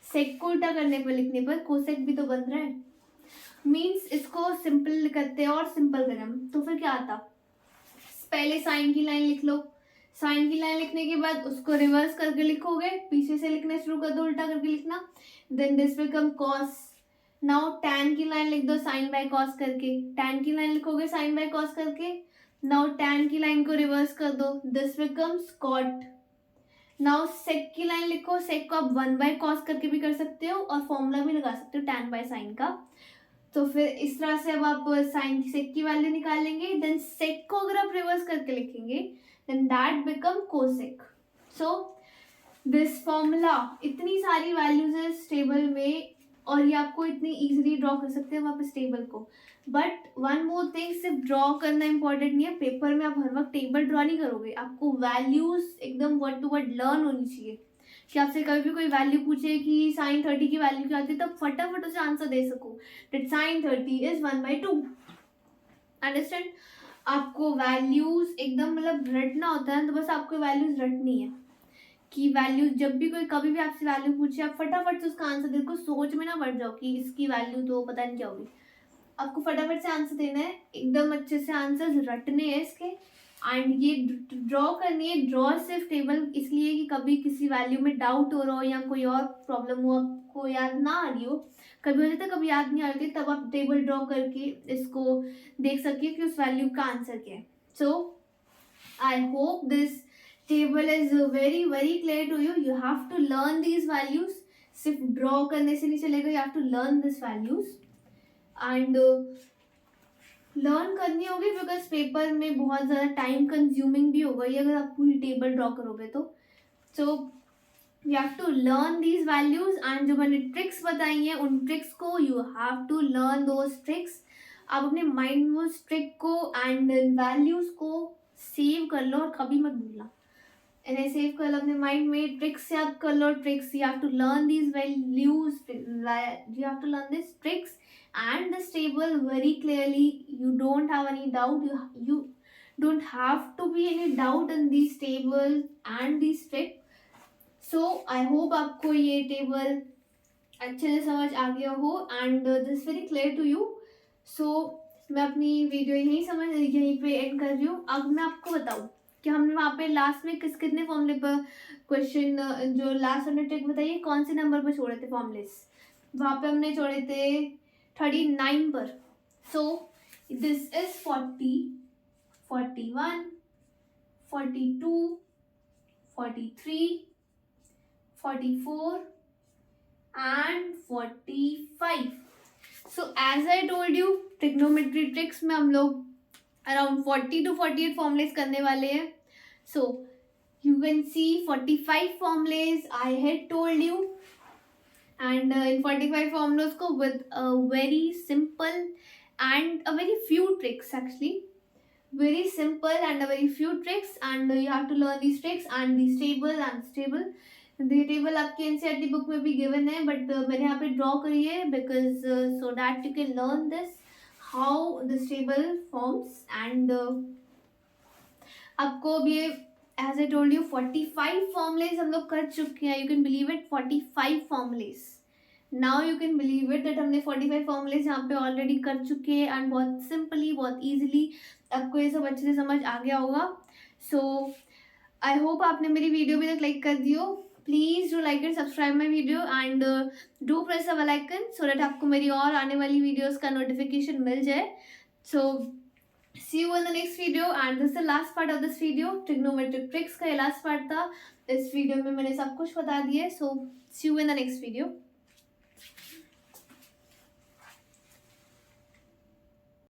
sec को उल्टा करने पर लिखने पर कोसेक भी तो बन रहा है, मीन्स इसको सिंपल करते हैं और सिंपल करें तो फिर क्या आता, पहले साइन की लाइन लिख लो, साइन की लाइन लिखने के बाद उसको रिवर्स करके लिखोगे, पीछे से लिखना शुरू कर दो, उल्टा करके लिखना, then this become cos. Now tan की लाइन लिख दो साइन बाय कॉस करके, टैन की लाइन लिखोगे साइन बाय कॉस करके, नाउ टैन की लाइन को रिवर्स कर दो, this becomes cot. Now sec की लाइन लिखो, सेक को आप 1/cos करके भी कर सकते हो और फॉर्मूला भी लगा सकते हो टैन बाय साइन का। तो फिर इस तरह से अब आप साइन सेक की वैल्यू निकालेंगे, देन सेक को अगर आप रिवर्स करके लिखेंगे then that become cosec. So this formula, इतनी सारी वैल्यूज है इस टेबल में और ये आपको इतनी इजीली ड्रॉ कर सकते हैं वापस टेबल को। बट वन मोर थिंग, सिर्फ ड्रॉ करना इंपॉर्टेंट नहीं है, पेपर में आप हर वक्त टेबल ड्रॉ नहीं करोगे, आपको वैल्यूज एकदम वर्ड टू वर्ड लर्न होनी चाहिए। कि आपसे कभी भी कोई वैल्यू पूछे कि साइन 30 की वैल्यू क्या आती है, तब फटाफट उसे आंसर दे सको दैट साइन 30 इज 1/2। अंडरस्टैंड? आपको वैल्यूज एकदम मतलब रटना होता है, तो बस आपको वैल्यूज रटनी है कि वैल्यूज जब भी कोई कभी भी आपसे वैल्यू पूछे आप फटाफट से उसका आंसर दे, सोच में ना बढ़ जाओ कि इसकी वैल्यू तो पता नहीं क्या होगी, आपको फटाफट से आंसर देना है, एकदम अच्छे से आंसर्स रटने हैं इसके। एंड ये ड्रॉ करनी है, ड्रॉ सिर्फ टेबल इसलिए कि कभी किसी वैल्यू में डाउट हो रहा हो या कोई और प्रॉब्लम हो, आपको याद ना आ रही हो, कभी हो जाता है कभी याद नहीं आ रही, तब आप टेबल ड्रॉ करके इसको देख सकिए कि उस वैल्यू का आंसर क्या है। So I hope this table is very very clear to you. You have to learn these values, सिर्फ ड्रॉ करने से नहीं चलेगा, you have to learn this values and learn करनी होगी बिकॉज पेपर में बहुत ज़्यादा टाइम कंज्यूमिंग भी होगा ये अगर आप पूरी टेबल ड्रॉ करोगे तो। So you have to learn these values and जो मैंने ट्रिक्स बताई हैं उन ट्रिक्स को you have to learn those tricks. आप अपने माइंड में उस ट्रिक को एंड वैल्यूज को सेव कर लो और कभी मत भूलना, इन्हें सेव कर लो अपने माइंड में, ट्रिक्स याद कर लो, tricks you have to learn these values, you have to learn this tricks and this table very clearly. You don't have any doubt, you don't have to be any doubt in these table and these trick. So I hope आपको ये table अच्छे से समझ आ गया हो and this very clear to you. So मैं अपनी video यहीं पे एंड कर रही हूँ। अब मैं आपको बताऊँ कि हमने वहाँ पे लास्ट में कितने फॉर्मूले पर क्वेश्चन, जो लास्ट हमने ट्रिक बताइए कौन से नंबर पर छोड़े थे फॉर्मूलेस, वहाँ पे हमने छोड़े थे 39 पर। So this is 40, 41, 42, 43, 44 and 45. So as I told you, trigonometry tricks में हम लोग अराउंड 40 to 48 फॉर्मूलेस करने वाले हैं. So you can see 45 formulas I had told you, and in 45 formulas को with a very simple and a very few tricks, actually very simple and a very few tricks, and you have to learn these tricks and these table and this table. The table आपके NCERT book में भी given है, but मैंने यहाँ पे draw करी है because so that you can learn this how this table forms. And आपको अब ये as I told you 45 formulas हम लोग कर चुके हैं. You can believe it, 45 formulas. Now you can believe it that हमने 45 formulas यहाँ पे already कर चुके हैं and बहुत simply, बहुत easily आपको ये सब अच्छे से समझ आ गया होगा. सो आई होप आपने मेरी वीडियो भी तक लाइक कर दी हो. Please do like and subscribe my video and do press the bell icon so that आपको मेरी और आने वाली वीडियोस का नोटिफिकेशन मिल जाए. सो see you in the next video and this is the last part of this video. Trigonometric tricks का ये last part था. इस वीडियो में मैंने सब कुछ बता दिया है. So see you in the next video.